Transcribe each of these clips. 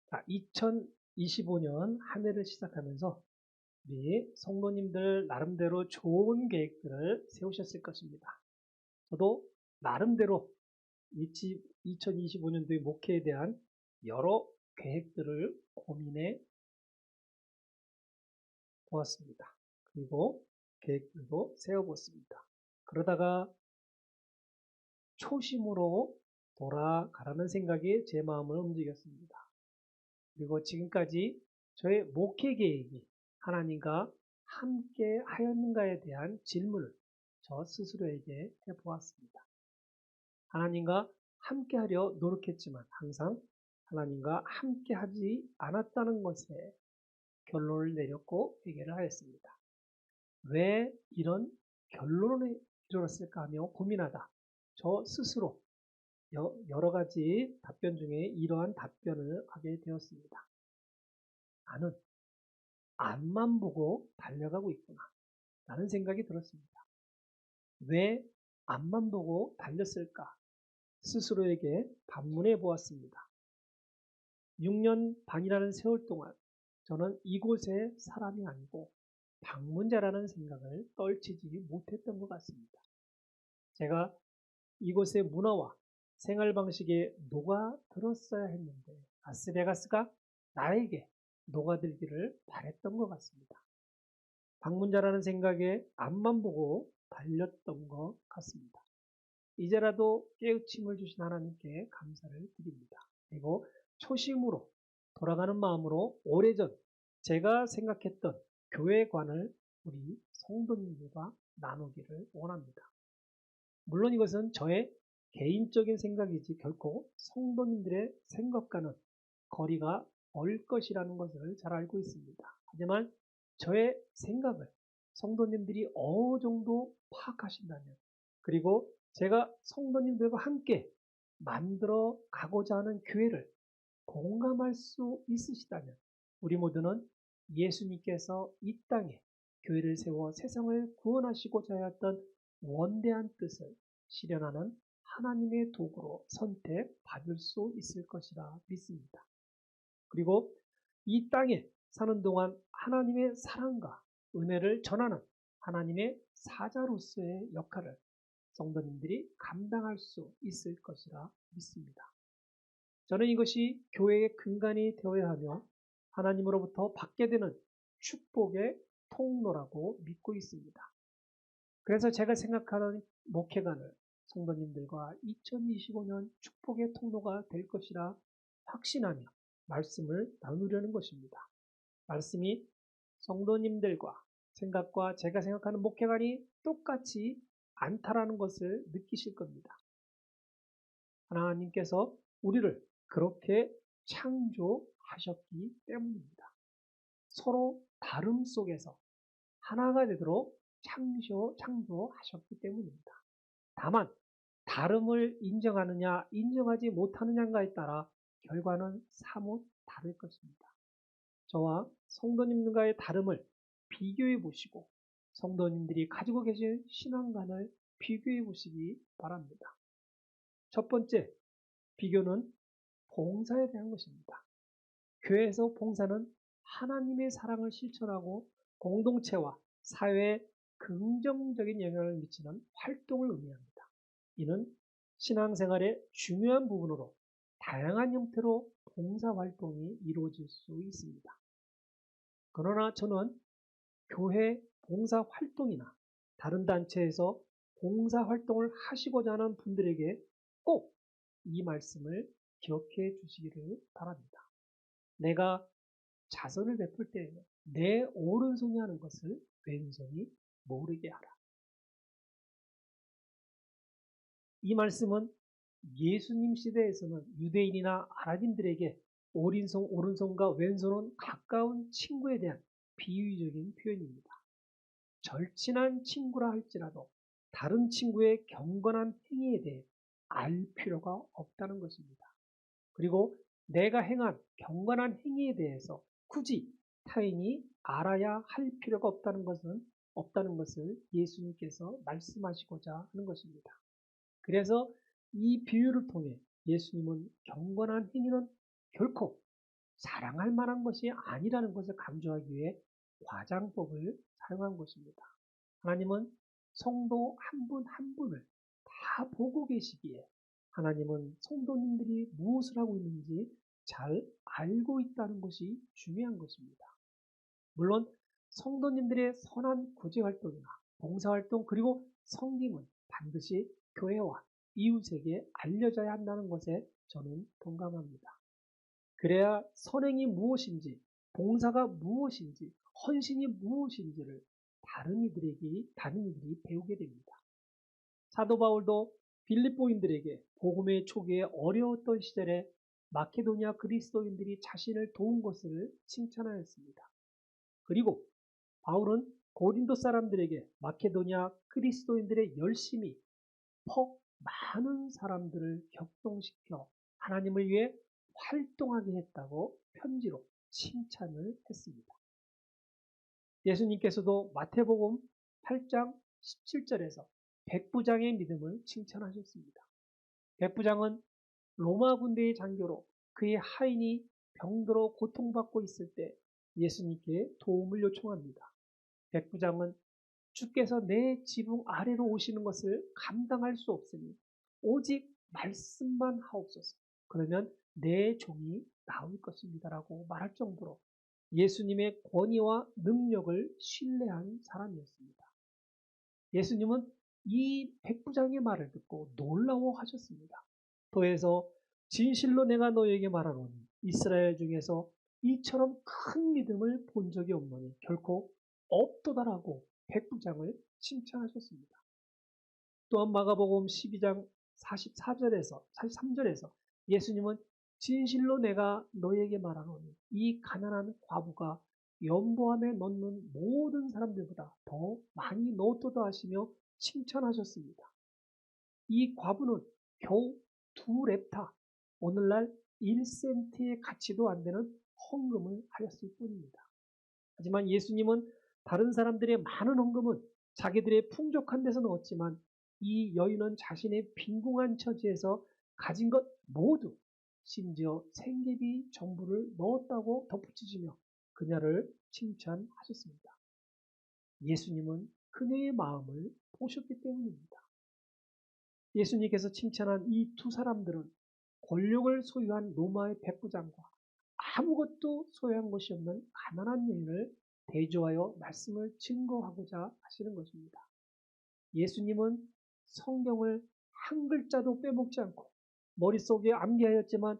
자, 2025년 한 해를 시작하면서 우리 성도님들 나름대로 좋은 계획들을 세우셨을 것입니다. 저도 나름대로 2025년도의 목회에 대한 여러 계획들을 고민해 보았습니다. 그리고 계획들도 세워보았습니다. 그러다가 초심으로 돌아가라는 생각이 제 마음을 움직였습니다. 그리고 지금까지 저의 목회 계획이 하나님과 함께 하였는가에 대한 질문을 저 스스로에게 해보았습니다. 하나님과 함께 하려 노력했지만 항상 하나님과 함께 하지 않았다는 것에 결론을 내렸고 회개를 하였습니다. 왜 이런 결론을 이르렀을까 하며 고민하다 저 스스로 여러 가지 답변 중에 이러한 답변을 하게 되었습니다. 나는 앞만 보고 달려가고 있구나 라는 생각이 들었습니다. 왜 앞만 보고 달렸을까? 스스로에게 반문해 보았습니다. 6년 반이라는 세월 동안 저는 이곳의 사람이 아니고 방문자라는 생각을 떨치지 못했던 것 같습니다. 제가 이곳의 문화와 생활 방식에 녹아들었어야 했는데 라스베가스가 나에게 녹아들기를 바랬던 것 같습니다. 방문자라는 생각에 앞만 보고 달렸던 것 같습니다. 이제라도 깨우침을 주신 하나님께 감사를 드립니다. 그리고 초심으로 돌아가는 마음으로 오래전 제가 생각했던 교회관을 우리 성도님들과 나누기를 원합니다. 물론 이것은 저의 개인적인 생각이지 결코 성도님들의 생각과는 거리가 멀 것이라는 것을 잘 알고 있습니다. 하지만 저의 생각을 성도님들이 어느 정도 파악하신다면, 그리고 제가 성도님들과 함께 만들어 가고자 하는 교회를 공감할 수 있으시다면 우리 모두는 예수님께서 이 땅에 교회를 세워 세상을 구원하시고자 하였던 원대한 뜻을 실현하는 하나님의 도구로 선택받을 수 있을 것이라 믿습니다. 그리고 이 땅에 사는 동안 하나님의 사랑과 은혜를 전하는 하나님의 사자로서의 역할을 성도님들이 감당할 수 있을 것이라 믿습니다. 저는 이것이 교회의 근간이 되어야 하며 하나님으로부터 받게 되는 축복의 통로라고 믿고 있습니다. 그래서 제가 생각하는 목회관을 성도님들과 2025년 축복의 통로가 될 것이라 확신하며 말씀을 나누려는 것입니다. 말씀이 성도님들과 생각과 제가 생각하는 목회관이 똑같이 않다라는 것을 느끼실 겁니다. 하나님께서 우리를 그렇게 창조하셨기 때문입니다. 서로 다름 속에서 하나가 되도록 창조하셨기 때문입니다. 다만 다름을 인정하느냐 인정하지 못하느냐에 따라 결과는 사뭇 다를 것입니다. 저와 성도님들과의 다름을 비교해 보시고 성도님들이 가지고 계신 신앙관을 비교해 보시기 바랍니다. 첫 번째 비교는 봉사에 대한 것입니다. 교회에서 봉사는 하나님의 사랑을 실천하고 공동체와 사회에 긍정적인 영향을 미치는 활동을 의미합니다. 이는 신앙생활의 중요한 부분으로 다양한 형태로 봉사활동이 이루어질 수 있습니다. 그러나 저는 교회 봉사활동이나 다른 단체에서 봉사활동을 하시고자 하는 분들에게 꼭 이 말씀을 기억해 주시기를 바랍니다. 내가 자선을 베풀 때에는 내 오른손이 하는 것을 왼손이 모르게 하라. 이 말씀은 예수님 시대에서는 유대인이나 아랍인들에게 오른손과 왼손은 가까운 친구에 대한 비유적인 표현입니다. 절친한 친구라 할지라도 다른 친구의 경건한 행위에 대해 알 필요가 없다는 것입니다. 그리고 내가 행한 경건한 행위에 대해서 굳이 타인이 알아야 할 필요가 없다는 것을 예수님께서 말씀하시고자 하는 것입니다. 그래서 이 비유를 통해 예수님은 경건한 행위는 결코 자랑할 만한 것이 아니라는 것을 강조하기 위해 과장법을 사용한 것입니다. 하나님은 성도 한 분 한 분을 다 보고 계시기에 하나님은 성도님들이 무엇을 하고 있는지 잘 알고 있다는 것이 중요한 것입니다. 물론 성도님들의 선한 구제활동이나 봉사활동 그리고 섬김은 반드시 교회와 이웃에게 알려져야 한다는 것에 저는 동감합니다. 그래야 선행이 무엇인지, 봉사가 무엇인지, 헌신이 무엇인지를 다른 이들이 배우게 됩니다. 사도 바울도 빌립보인들에게 복음의 초기에 어려웠던 시절에 마케도니아 그리스도인들이 자신을 도운 것을 칭찬하였습니다. 그리고 바울은 고린도 사람들에게 마케도니아 그리스도인들의 열심히 많은 사람들을 격동시켜 하나님을 위해 활동하게 했다고 편지로 칭찬을 했습니다. 예수님께서도 마태복음 8장 17절에서 백부장의 믿음을 칭찬하셨습니다. 백부장은 로마 군대의 장교로 그의 하인이 병들어 고통받고 있을 때 예수님께 도움을 요청합니다. 백부장은 주께서 내 지붕 아래로 오시는 것을 감당할 수 없으니 오직 말씀만 하옵소서. 그러면 내 종이 나올 것입니다. 라고 말할 정도로 예수님의 권위와 능력을 신뢰한 사람이었습니다. 예수님은 이 백부장의 말을 듣고 놀라워하셨습니다. 더해서 진실로 내가 너에게 말하노니 이스라엘 중에서 이처럼 큰 믿음을 본 적이 없노니 결코 없도다라고 백부장을 칭찬하셨습니다. 또한 마가복음 12장 43절에서 예수님은 진실로 내가 너에게 말하노니 이 가난한 과부가 연보함에 넣는 모든 사람들보다 더 많이 넣었도다 하시며 칭찬하셨습니다. 이 과부는 겨우 2렙타, 오늘날 1센트의 가치도 안 되는 헌금을 하였을 뿐입니다. 하지만 예수님은 다른 사람들의 많은 헌금은 자기들의 풍족한 데서 넣었지만 이 여인은 자신의 빈궁한 처지에서 가진 것 모두 심지어 생계비 전부를 넣었다고 덧붙이시며 그녀를 칭찬하셨습니다. 예수님은 그녀의 마음을 보셨기 때문입니다. 예수님께서 칭찬한 이 두 사람들은 권력을 소유한 로마의 백부장과 아무것도 소유한 것이 없는 가난한 여인을 대조하여 말씀을 증거하고자 하시는 것입니다. 예수님은 성경을 한 글자도 빼먹지 않고 머릿속에 암기하였지만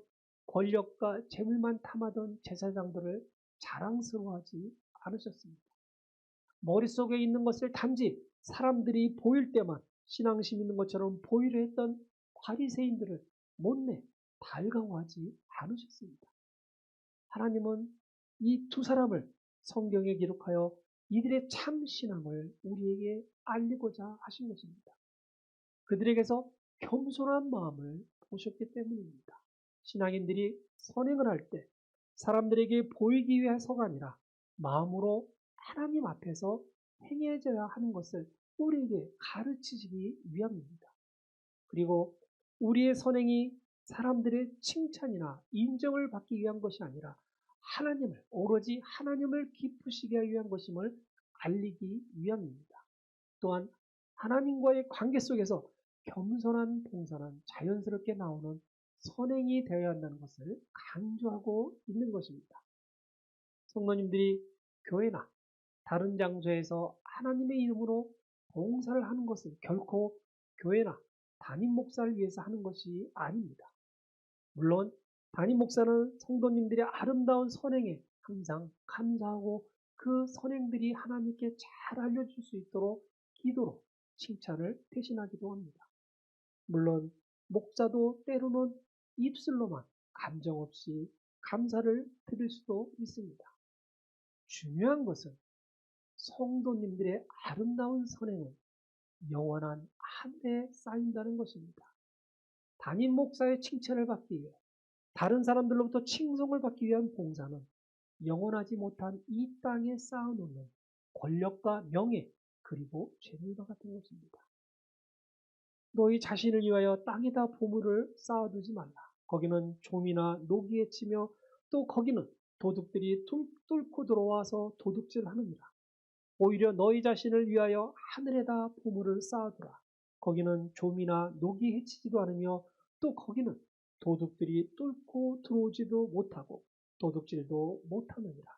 권력과 재물만 탐하던 제사장들을 자랑스러워하지 않으셨습니다. 머릿속에 있는 것을 단지 사람들이 보일 때만 신앙심 있는 것처럼 보이려 했던 바리새인들을 못내 달가워하지 않으셨습니다. 하나님은 이 두 사람을 성경에 기록하여 이들의 참 신앙을 우리에게 알리고자 하신 것입니다. 그들에게서 겸손한 마음을 보셨기 때문입니다. 신앙인들이 선행을 할 때 사람들에게 보이기 위해서가 아니라 마음으로 하나님 앞에서 행해져야 하는 것을 우리에게 가르치시기 위함입니다. 그리고 우리의 선행이 사람들의 칭찬이나 인정을 받기 위한 것이 아니라 오로지 하나님을 기쁘시게 하기 위한 것임을 알리기 위함입니다. 또한 하나님과의 관계 속에서 겸손한 봉사는 자연스럽게 나오는 선행이 되어야 한다는 것을 강조하고 있는 것입니다. 성도님들이 교회나 다른 장소에서 하나님의 이름으로 봉사를 하는 것은 결코 교회나 담임 목사를 위해서 하는 것이 아닙니다. 물론 담임 목사는 성도님들의 아름다운 선행에 항상 감사하고 그 선행들이 하나님께 잘 알려줄 수 있도록 기도로 칭찬을 대신하기도 합니다. 물론 목사도 때로는 입술로만 감정 없이 감사를 드릴 수도 있습니다. 중요한 것은 성도님들의 아름다운 선행은 영원한 하늘에 쌓인다는 것입니다. 담임 목사의 칭찬을 받기 위해 다른 사람들로부터 칭송을 받기 위한 봉사는 영원하지 못한 이 땅에 쌓아놓는 권력과 명예 그리고 재물과 같은 것입니다. 너희 자신을 위하여 땅에다 보물을 쌓아두지 말라. 거기는 좀이나 노기에 치며 또 거기는 도둑들이 뚫고 들어와서 도둑질하느니라. 오히려 너희 자신을 위하여 하늘에다 보물을 쌓아두라. 거기는 좀이나 녹이 해치지도 않으며 또 거기는 도둑들이 뚫고 들어오지도 못하고 도둑질도 못하느니라.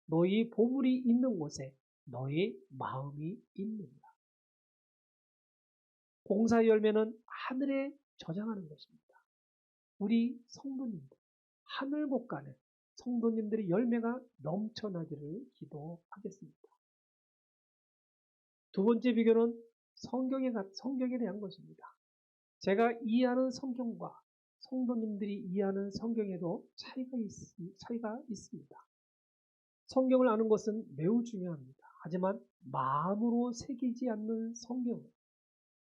너희 보물이 있는 곳에 너희 마음이 있느니라. 봉사의 열매는 하늘에 저장하는 것입니다. 우리 성도님들, 하늘 곳간에 성도님들의 열매가 넘쳐나기를 기도하겠습니다. 두 번째 비교는 성경에 대한 것입니다. 제가 이해하는 성경과 성도님들이 이해하는 성경에도 차이가 있습니다. 성경을 아는 것은 매우 중요합니다. 하지만 마음으로 새기지 않는 성경은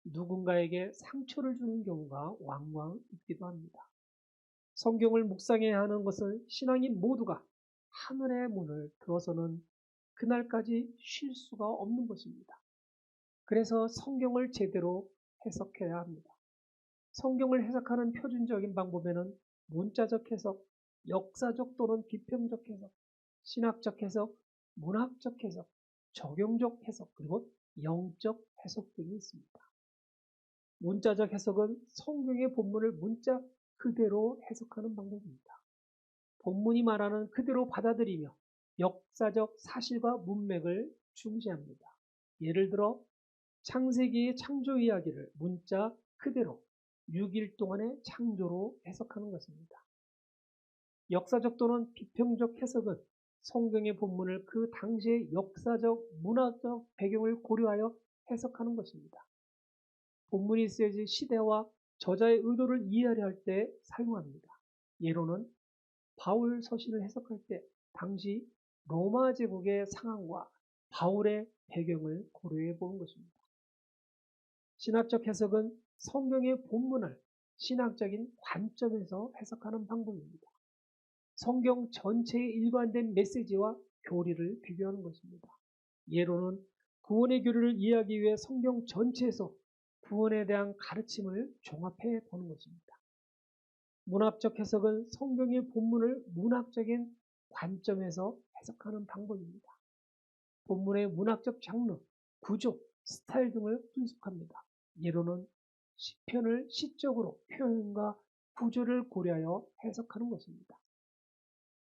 누군가에게 상처를 주는 경우가 왕왕 있기도 합니다. 성경을 묵상해야 하는 것은 신앙인 모두가 하늘의 문을 들어서는 그날까지 쉴 수가 없는 것입니다. 그래서 성경을 제대로 해석해야 합니다. 성경을 해석하는 표준적인 방법에는 문자적 해석, 역사적 또는 비평적 해석, 신학적 해석, 문학적 해석, 적용적 해석, 그리고 영적 해석 등이 있습니다. 문자적 해석은 성경의 본문을 문자 그대로 해석하는 방법입니다. 본문이 말하는 그대로 받아들이며 역사적 사실과 문맥을 중시합니다. 예를 들어 창세기의 창조 이야기를 문자 그대로 6일 동안의 창조로 해석하는 것입니다. 역사적 또는 비평적 해석은 성경의 본문을 그 당시의 역사적, 문화적 배경을 고려하여 해석하는 것입니다. 본문이 쓰여진 시대와 저자의 의도를 이해하려 할 때 사용합니다. 예로는 바울 서신을 해석할 때 당시 로마 제국의 상황과 바울의 배경을 고려해 보는 것입니다. 신학적 해석은 성경의 본문을 신학적인 관점에서 해석하는 방법입니다. 성경 전체의 일관된 메시지와 교리를 비교하는 것입니다. 예로는 구원의 교리를 이해하기 위해 성경 전체에서 구원에 대한 가르침을 종합해 보는 것입니다. 문학적 해석은 성경의 본문을 문학적인 관점에서 해석하는 방법입니다. 본문의 문학적 장르, 구조, 스타일 등을 분석합니다. 예로는 시편을 시적으로 표현과 구조를 고려하여 해석하는 것입니다.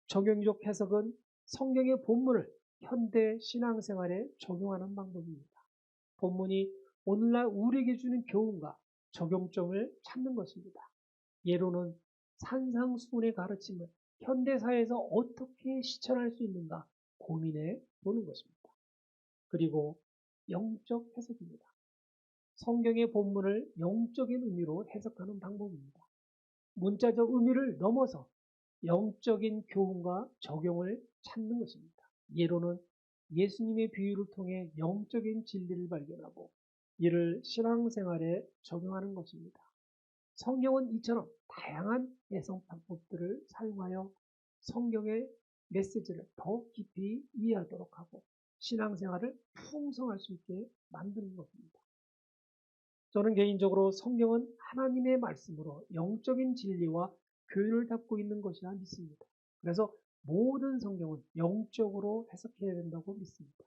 적용적 해석은 성경의 본문을 현대 신앙생활에 적용하는 방법입니다. 본문이 오늘날 우리에게 주는 교훈과 적용점을 찾는 것입니다. 예로는 산상수훈의 가르침을 현대사회에서 어떻게 실천할 수 있는가 고민해 보는 것입니다. 그리고 영적 해석입니다. 성경의 본문을 영적인 의미로 해석하는 방법입니다. 문자적 의미를 넘어서 영적인 교훈과 적용을 찾는 것입니다. 예로는 예수님의 비유를 통해 영적인 진리를 발견하고 이를 신앙생활에 적용하는 것입니다. 성경은 이처럼 다양한 해석 방법들을 사용하여 성경의 메시지를 더 깊이 이해하도록 하고 신앙생활을 풍성할 수 있게 만드는 것입니다. 저는 개인적으로 성경은 하나님의 말씀으로 영적인 진리와 교훈을 담고 있는 것이라 믿습니다. 그래서 모든 성경은 영적으로 해석해야 된다고 믿습니다.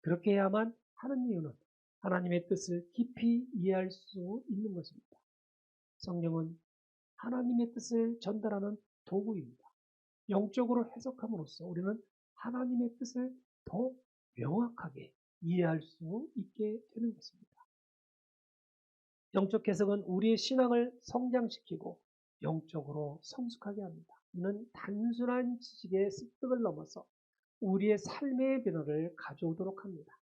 그렇게 해야만 하는 이유는 하나님의 뜻을 깊이 이해할 수 있는 것입니다. 성경은 하나님의 뜻을 전달하는 도구입니다. 영적으로 해석함으로써 우리는 하나님의 뜻을 더 명확하게 이해할 수 있게 되는 것입니다. 영적 해석은 우리의 신앙을 성장시키고 영적으로 성숙하게 합니다. 이는 단순한 지식의 습득을 넘어서 우리의 삶의 변화를 가져오도록 합니다.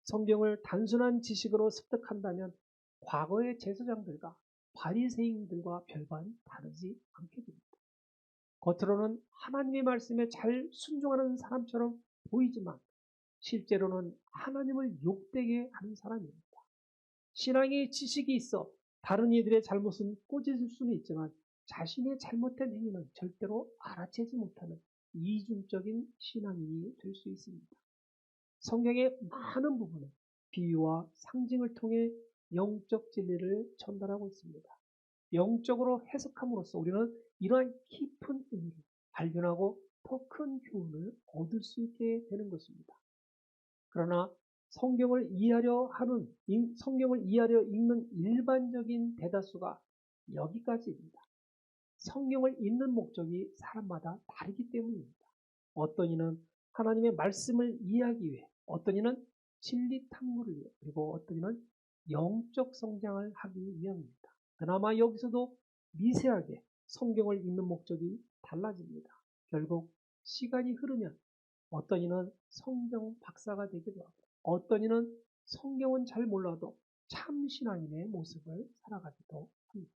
성경을 단순한 지식으로 습득한다면 과거의 제사장들과 바리새인들과 별반 다르지 않게 됩니다. 겉으로는 하나님의 말씀에 잘 순종하는 사람처럼 보이지만 실제로는 하나님을 욕되게 하는 사람입니다. 신앙의 지식이 있어 다른 이들의 잘못은 꼬집을 수는 있지만 자신의 잘못된 행위는 절대로 알아채지 못하는 이중적인 신앙인이 될 수 있습니다. 성경의 많은 부분은 비유와 상징을 통해 영적 진리를 전달하고 있습니다. 영적으로 해석함으로써 우리는 이러한 깊은 의미를 발견하고 더 큰 교훈을 얻을 수 있게 되는 것입니다. 그러나 성경을 이해하려 읽는 일반적인 대다수가 여기까지입니다. 성경을 읽는 목적이 사람마다 다르기 때문입니다. 어떤 이는 하나님의 말씀을 이해하기 위해, 어떤 이는 진리 탐구를 위해, 그리고 어떤 이는 영적 성장을 하기 위함입니다. 그나마 여기서도 미세하게 성경을 읽는 목적이 달라집니다. 결국 시간이 흐르면 어떤 이는 성경 박사가 되기도 하고, 어떤 이는 성경은 잘 몰라도 참 신앙인의 모습을 살아가기도 합니다.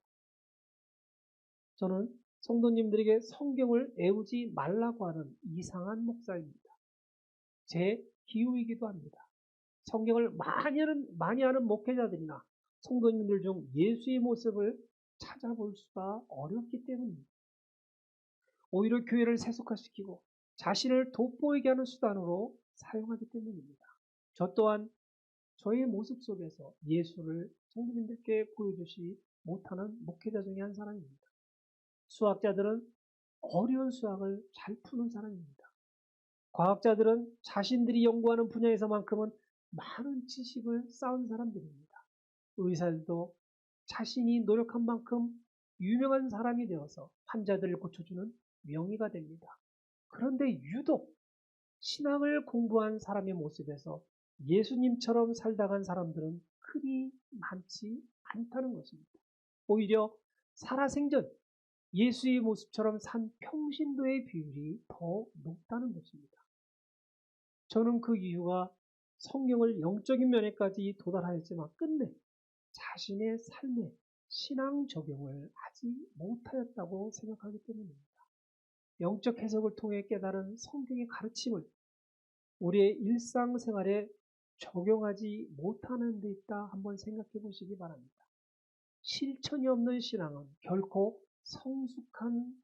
저는 성도님들에게 성경을 애우지 말라고 하는 이상한 목사입니다. 제 기호이기도 합니다. 성경을 많이 아는 목회자들이나 성도님들 중 예수의 모습을 찾아볼 수가 어렵기 때문입니다. 오히려 교회를 세속화시키고 자신을 돋보이게 하는 수단으로 사용하기 때문입니다. 저 또한 저의 모습 속에서 예수를 성도님들께 보여주지 못하는 목회자 중에 한 사람입니다. 수학자들은 어려운 수학을 잘 푸는 사람입니다. 과학자들은 자신들이 연구하는 분야에서만큼은 많은 지식을 쌓은 사람들입니다. 의사들도 자신이 노력한 만큼 유명한 사람이 되어서 환자들을 고쳐주는 명의가 됩니다. 그런데 유독 신앙을 공부한 사람의 모습에서 예수님처럼 살다간 사람들은 그리 많지 않다는 것입니다. 오히려 살아생전 예수의 모습처럼 산 평신도의 비율이 더 높다는 것입니다. 저는 그 이유가 성경을 영적인 면에까지 도달하였지만 끝내 자신의 삶에 신앙 적용을 하지 못하였다고 생각하기 때문입니다. 영적 해석을 통해 깨달은 성경의 가르침을 우리의 일상생활에 적용하지 못하는 데 있다 한번 생각해 보시기 바랍니다. 실천이 없는 신앙은 결코 성숙한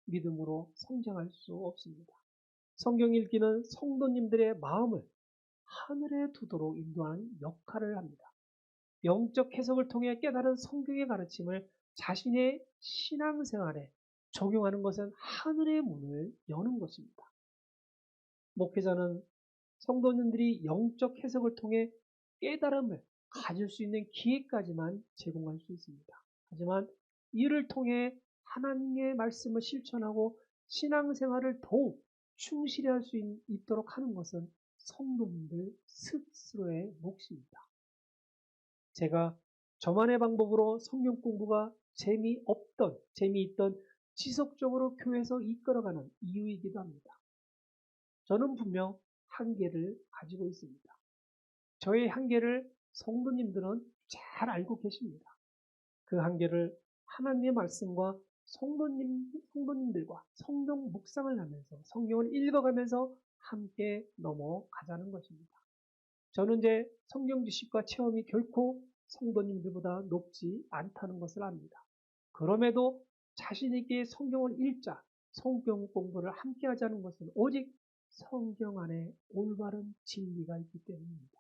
믿음으로 성장할 수 없습니다. 성경 읽기는 성도님들의 마음을 하늘에 두도록 인도하는 역할을 합니다. 영적 해석을 통해 깨달은 성경의 가르침을 자신의 신앙생활에 적용하는 것은 하늘의 문을 여는 것입니다. 목회자는 성도님들이 영적 해석을 통해 깨달음을 가질 수 있는 기회까지만 제공할 수 있습니다. 하지만 이를 통해 하나님의 말씀을 실천하고 신앙생활을 더욱 충실히 할 수 있도록 하는 것은 성도님들 스스로의 몫입니다. 제가 저만의 방법으로 성경 공부가 재미있던 지속적으로 교회에서 이끌어가는 이유이기도 합니다. 저는 분명 한계를 가지고 있습니다. 저의 한계를 성도님들은 잘 알고 계십니다. 그 한계를 하나님의 말씀과 성도님들과 성경 묵상을 하면서 성경을 읽어가면서 함께 넘어가자는 것입니다. 저는 제 성경 지식과 체험이 결코 성도님들보다 높지 않다는 것을 압니다. 그럼에도 자신있게 성경을 읽자, 성경 공부를 함께 하자는 것은 오직 성경 안에 올바른 진리가 있기 때문입니다.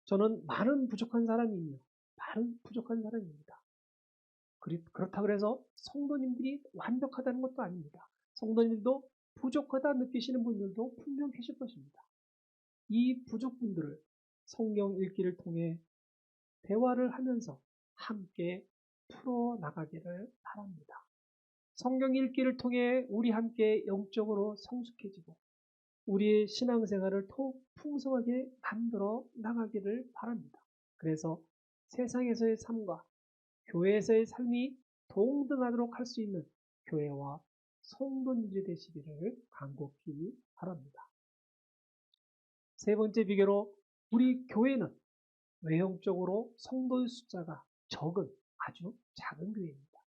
저는 많은 부족한 사람입니다. 그렇다고 해서 성도님들이 완벽하다는 것도 아닙니다. 성도님들도 부족하다 느끼시는 분들도 분명 계실 것입니다. 이 부족분들을 성경 읽기를 통해 대화를 하면서 함께 풀어나가기를 바랍니다. 성경 읽기를 통해 우리 함께 영적으로 성숙해지고 우리의 신앙생활을 더욱 풍성하게 만들어 나가기를 바랍니다. 그래서 세상에서의 삶과 교회에서의 삶이 동등하도록 할 수 있는 교회와 성도님들이 되시기를 간곡히 바랍니다. 세 번째 비결로 우리 교회는 외형적으로 성도의 숫자가 적은 아주 작은 교회입니다.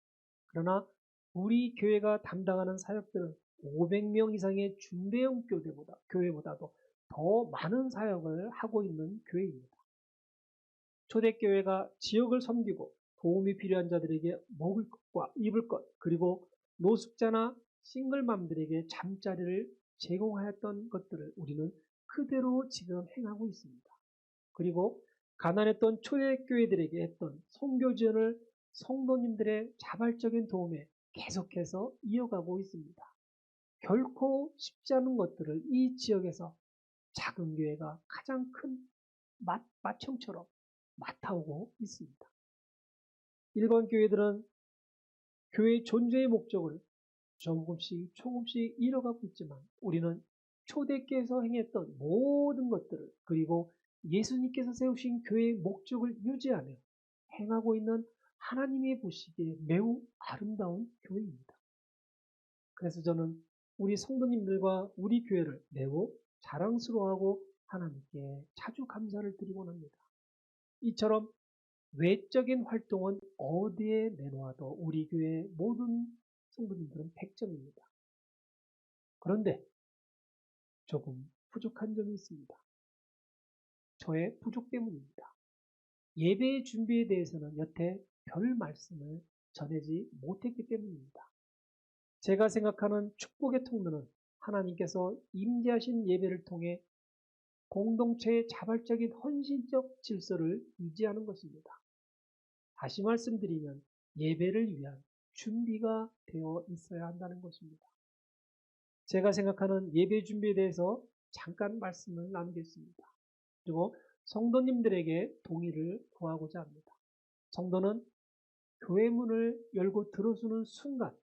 그러나 우리 교회가 담당하는 사역들은 500명 이상의 중대형 교회보다도 더 많은 사역을 하고 있는 교회입니다. 초대교회가 지역을 섬기고 도움이 필요한 자들에게 먹을 것과 입을 것, 그리고 노숙자나 싱글맘들에게 잠자리를 제공하였던 것들을 우리는 그대로 지금 행하고 있습니다. 그리고 가난했던 초대교회들에게 했던 선교 지원을 성도님들의 자발적인 도움에 계속해서 이어가고 있습니다. 결코 쉽지 않은 것들을 이 지역에서 작은 교회가 가장 큰 맏형처럼 맡아오고 있습니다. 일반 교회들은 교회의 존재의 목적을 조금씩 잃어가고 있지만 우리는 초대교회에서 행했던 모든 것들을 그리고 예수님께서 세우신 교회의 목적을 유지하며 행하고 있는 하나님의 보시기에 매우 아름다운 교회입니다. 그래서 저는 우리 성도님들과 우리 교회를 매우 자랑스러워하고 하나님께 자주 감사를 드리곤 합니다. 이처럼 외적인 활동은 어디에 내놓아도 우리 교회의 모든 성도님들은 100점입니다. 그런데 조금 부족한 점이 있습니다. 저의 부족 때문입니다. 예배의 준비에 대해서는 여태 별 말씀을 전하지 못했기 때문입니다. 제가 생각하는 축복의 통로는 하나님께서 임재하신 예배를 통해 공동체의 자발적인 헌신적 질서를 유지하는 것입니다. 다시 말씀드리면 예배를 위한 준비가 되어 있어야 한다는 것입니다. 제가 생각하는 예배 준비에 대해서 잠깐 말씀을 나누겠습니다. 그리고 성도님들에게 동의를 구하고자 합니다. 성도는 교회 문을 열고 들어서는 순간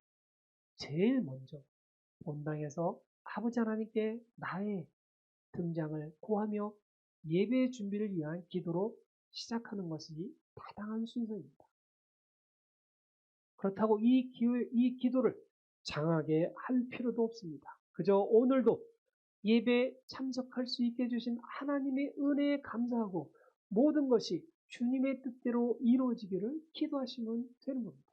제일 먼저 본당에서 아버지 하나님께 나의 등장을 구하며 예배 준비를 위한 기도로 시작하는 것이 타당한 순서입니다. 그렇다고 이 기도를 장하게 할 필요도 없습니다. 그저 오늘도 예배에 참석할 수 있게 해주신 하나님의 은혜에 감사하고 모든 것이 주님의 뜻대로 이루어지기를 기도하시면 되는 겁니다.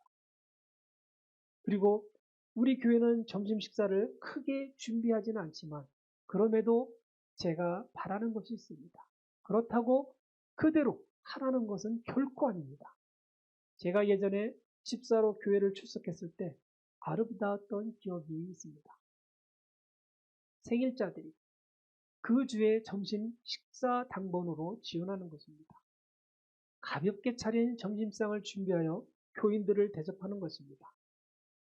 그리고 우리 교회는 점심 식사를 크게 준비하지는 않지만 그럼에도 제가 바라는 것이 있습니다. 그렇다고 그대로 하라는 것은 결코 아닙니다. 제가 예전에 집사로 교회를 출석했을 때 아름다웠던 기억이 있습니다. 생일자들이 그 주의 점심 식사 당번으로 지원하는 것입니다. 가볍게 차린 점심상을 준비하여 교인들을 대접하는 것입니다.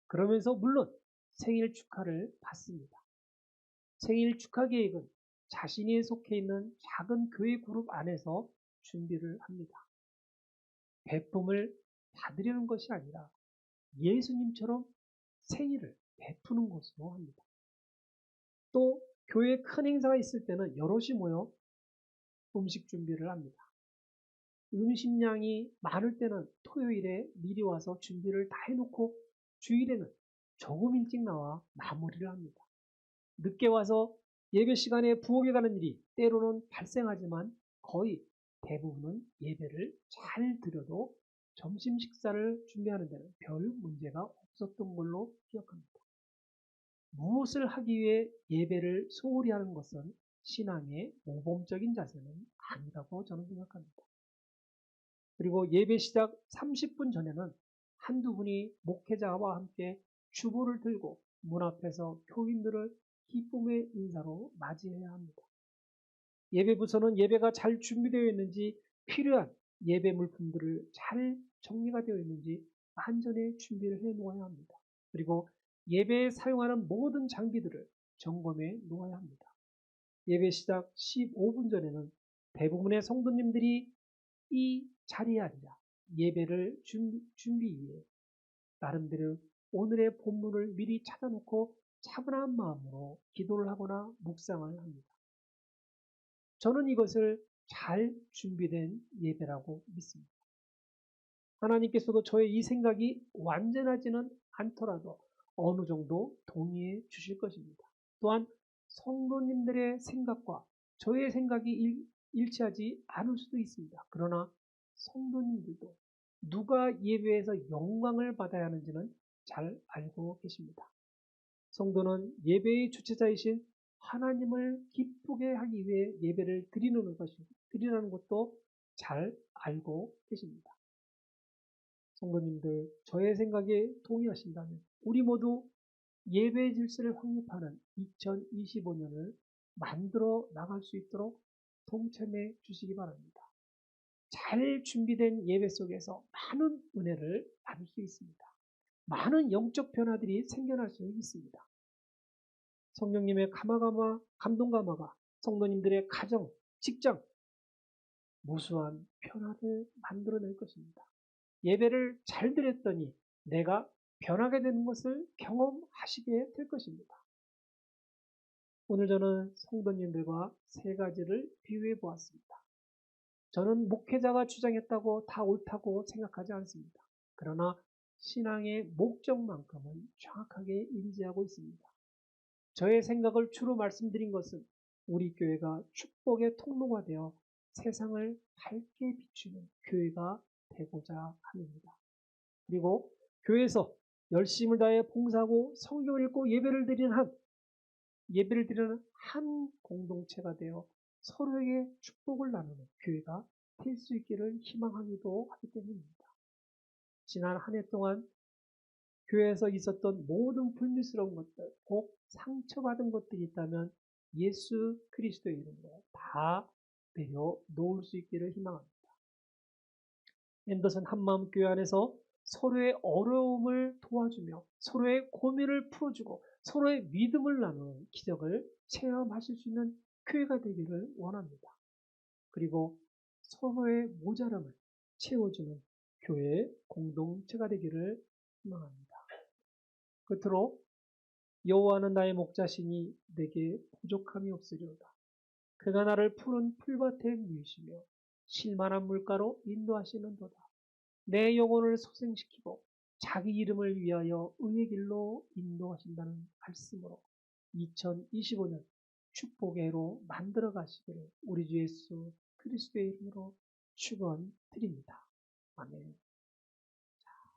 그러면서 물론 생일 축하를 받습니다. 생일 축하 계획은 자신이 속해 있는 작은 교회 그룹 안에서 준비를 합니다. 베품을 받으려는 것이 아니라 예수님처럼 생일을 베푸는 것으로 합니다. 또 교회 큰 행사가 있을 때는 여럿이 모여 음식 준비를 합니다. 음식량이 많을 때는 토요일에 미리 와서 준비를 다 해놓고 주일에는 조금 일찍 나와 마무리를 합니다. 늦게 와서 예배 시간에 부엌에 가는 일이 때로는 발생하지만 거의 대부분은 예배를 잘 드려도 점심 식사를 준비하는 데는 별 문제가 없었던 걸로 기억합니다. 무엇을 하기 위해 예배를 소홀히 하는 것은 신앙의 모범적인 자세는 아니라고 저는 생각합니다. 그리고 예배 시작 30분 전에는 한두 분이 목회자와 함께 주보를 들고 문 앞에서 교인들을 기쁨의 인사로 맞이해야 합니다. 예배 부서는 예배가 잘 준비되어 있는지 필요한 예배 물품들을 잘 정리가 되어 있는지 만전에 준비를 해 놓아야 합니다. 그리고 예배에 사용하는 모든 장비들을 점검해 놓아야 합니다. 예배 시작 15분 전에는 대부분의 성도님들이 이 자리에 앉아 예배를 준비위해 나름대로 오늘의 본문을 미리 찾아놓고 차분한 마음으로 기도를 하거나 묵상을 합니다. 저는 이것을 잘 준비된 예배라고 믿습니다. 하나님께서도 저의 이 생각이 완전하지는 않더라도 어느 정도 동의해 주실 것입니다. 또한 성도님들의 생각과 저의 생각이 일치하지 않을 수도 있습니다. 그러나 성도님들도 누가 예배에서 영광을 받아야 하는지는 잘 알고 계십니다. 성도는 예배의 주체자이신 하나님을 기쁘게 하기 위해 예배를 드리는 것도 잘 알고 계십니다. 성도님들, 저의 생각에 동의하신다면 우리 모두 예배 질서를 확립하는 2025년을 만들어 나갈 수 있도록 동참해 주시기 바랍니다. 잘 준비된 예배 속에서 많은 은혜를 받을 수 있습니다. 많은 영적 변화들이 생겨날 수 있습니다. 성령님의 가마가마, 감동가마가 성도님들의 가정, 직장, 무수한 변화를 만들어낼 것입니다. 예배를 잘 드렸더니 내가 변하게 되는 것을 경험하시게 될 것입니다. 오늘 저는 성도님들과 세 가지를 비유해 보았습니다. 저는 목회자가 주장했다고 다 옳다고 생각하지 않습니다. 그러나 신앙의 목적만큼은 정확하게 인지하고 있습니다. 저의 생각을 주로 말씀드린 것은 우리 교회가 축복의 통로가 되어 세상을 밝게 비추는 교회가 되고자 합니다. 그리고 교회에서 열심을 다해 봉사하고 성경을 읽고 예배를 드리는 한 공동체가 되어 서로에게 축복을 나누는 교회가 될 수 있기를 희망하기도 하기 때문입니다. 지난 한 해 동안 교회에서 있었던 모든 불미스러운 것들, 꼭 상처받은 것들이 있다면 예수 그리스도의 이름으로 다 내려놓을 수 있기를 희망합니다. 앤더슨 한마음 교회 안에서 서로의 어려움을 도와주며 서로의 고민을 풀어주고 서로의 믿음을 나누는 기적을 체험하실 수 있는 교회가 되기를 원합니다. 그리고 서로의 모자람을 채워주는 교회의 공동체가 되기를 희망합니다. 끝으로 여호와는 나의 목자시니 내게 부족함이 없으리로다. 그가 나를 푸른 풀밭에 누이시며 실만한 물가로 인도하시는도다. 내 영혼을 소생시키고 자기 이름을 위하여 의의 길로 인도하신다는 말씀으로 2025년 축복의 해로 만들어 가시기를 우리 주 예수 그리스도의 이름으로 축원드립니다. 아멘.